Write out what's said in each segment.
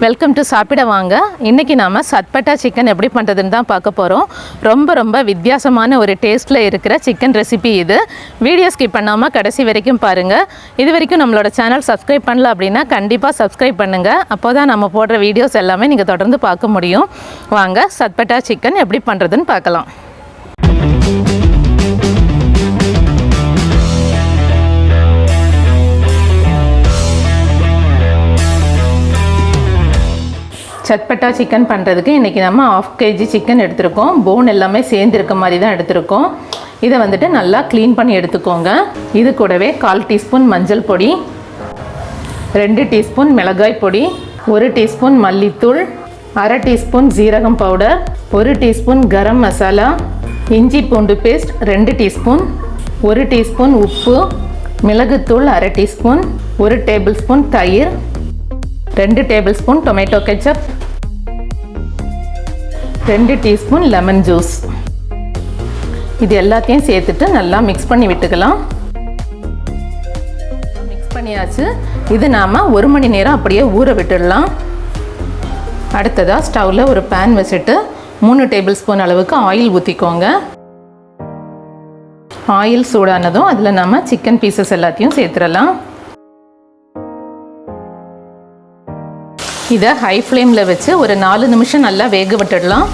Welcome to சாப்பிட வாங்க. இன்றைக்கி நாம் சட்பட்டா சிக்கன் எப்படி பண்ணுறதுன்னு தான் பார்க்க போகிறோம். ரொம்ப வித்தியாசமான ஒரு டேஸ்ட்டில் இருக்கிற சிக்கன் ரெசிபி இது. வீடியோ ஸ்கிப் பண்ணாமல் கடைசி வரைக்கும் பாருங்கள். இது வரைக்கும் நம்மளோட சேனல் சப்ஸ்கிரைப் பண்ணல அப்படின்னா கண்டிப்பாக சப்ஸ்கிரைப் பண்ணுங்கள். அப்போ தான் நம்ம போடுற வீடியோஸ் எல்லாமே நீங்கள் தொடர்ந்து பார்க்க முடியும். வாங்க சட்பட்டா சிக்கன் எப்படி பண்ணுறதுன்னு பார்க்கலாம். சட்பட்டா சிக்கன் பண்ணுறதுக்கு இன்றைக்கி நம்ம 1/2 kg சிக்கன் எடுத்துருக்கோம். போன் எல்லாமே சேர்ந்துருக்க மாதிரி தான் எடுத்துருக்கோம். இதை வந்துட்டு நல்லா க்ளீன் பண்ணி எடுத்துக்கோங்க. இது கூடவே 1/4 டீஸ்பூன் மஞ்சள் பொடி, 2 டீஸ்பூன் மிளகாய் பொடி, 1 டீஸ்பூன் மல்லித்தூள், 1/2 டீஸ்பூன் ஜீரகம் பவுடர், 1 டீஸ்பூன் கரம் மசாலா, இஞ்சி பூண்டு பேஸ்ட் 2 டீஸ்பூன், 1 டீஸ்பூன் உப்பு, மிளகுத்தூள் 1/2 டீஸ்பூன், 1 டேபிள் ஸ்பூன் தயிர், 2 table spoon tomato ketchup, 2 teaspoon lemon juice. இது எல்லாத்தையும் சேர்த்துட்டு நல்லா மிக்ஸ் பண்ணி விட்டுக்கலாம். மிக்ஸ் பண்ணியாச்சு. இது நாம் 1 மணி நேரம் அப்படியே ஊற விட்டுடலாம். அடுத்ததாக ஸ்டவ்வில் ஒரு பேன் வச்சுட்டு 3 டேபிள் ஸ்பூன் அளவுக்கு ஆயில் ஊற்றிக்கோங்க. ஆயில் சூடானதும் அதில் நம்ம சிக்கன் பீசஸ் எல்லாத்தையும் சேர்த்துடலாம். இதை ஹை ஃப்ளேமில் வச்சு ஒரு 4 நிமிஷம் நல்லா வேக விட்டுடலாம்.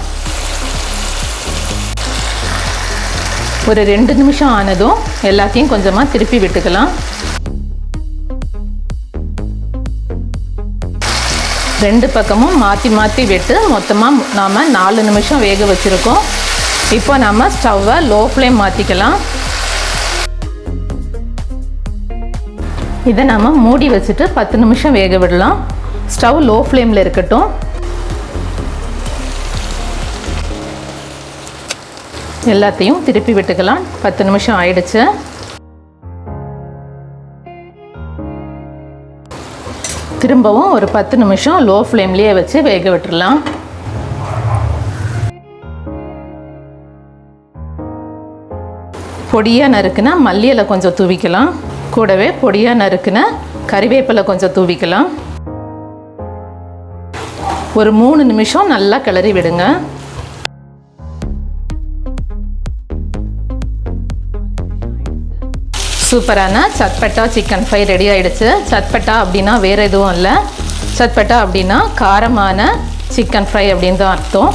ஒரு 2 நிமிஷம் ஆனதும் எல்லாத்தையும் கொஞ்சமாக திருப்பி விட்டுக்கலாம். 2 பக்கமும் மாற்றி விட்டு மொத்தமாக நாம் 4 நிமிஷம் வேக வச்சுருக்கோம். இப்போ நம்ம ஸ்டவ்வை லோ ஃப்ளேம் மாற்றிக்கலாம். இதை நம்ம மூடி வச்சுட்டு 10 நிமிஷம் வேக விடலாம். ஸ்டவ் லோ ஃப்ளேமில் இருக்கட்டும். எல்லாத்தையும் திருப்பி விட்டுக்கலாம். 10 நிமிஷம் ஆயிடுச்சு. திரும்பவும் ஒரு 10 நிமிஷம் லோ ஃப்ளேம்லேயே வச்சு வேக விட்டுடலாம். பொடியாக நறுக்குனா மல்லி இலை கொஞ்சம் தூவிக்கலாம். கூடவே பொடியாக நறுக்குனா கறிவேப்பிலை கொஞ்சம் தூவிக்கலாம். ஒரு 3 நிமிஷம் நல்லா கிளறி விடுங்க. சூப்பரான சட்பட்டா சிக்கன் ஃப்ரை ரெடி ஆகிடுச்சு. சட்பட்டா அப்படின்னா வேறு எதுவும் இல்லை. சட்பட்டா அப்படின்னா காரமான சிக்கன் ஃப்ரை அப்படின்னு தான் அர்த்தம்.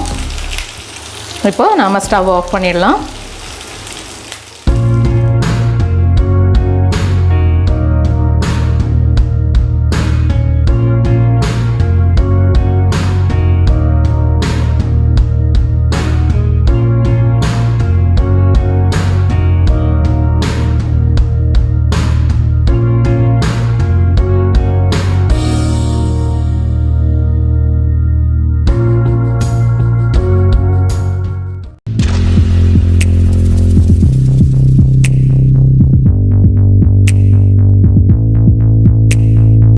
இப்போது நாம் ஸ்டவ் ஆஃப் பண்ணிடலாம்.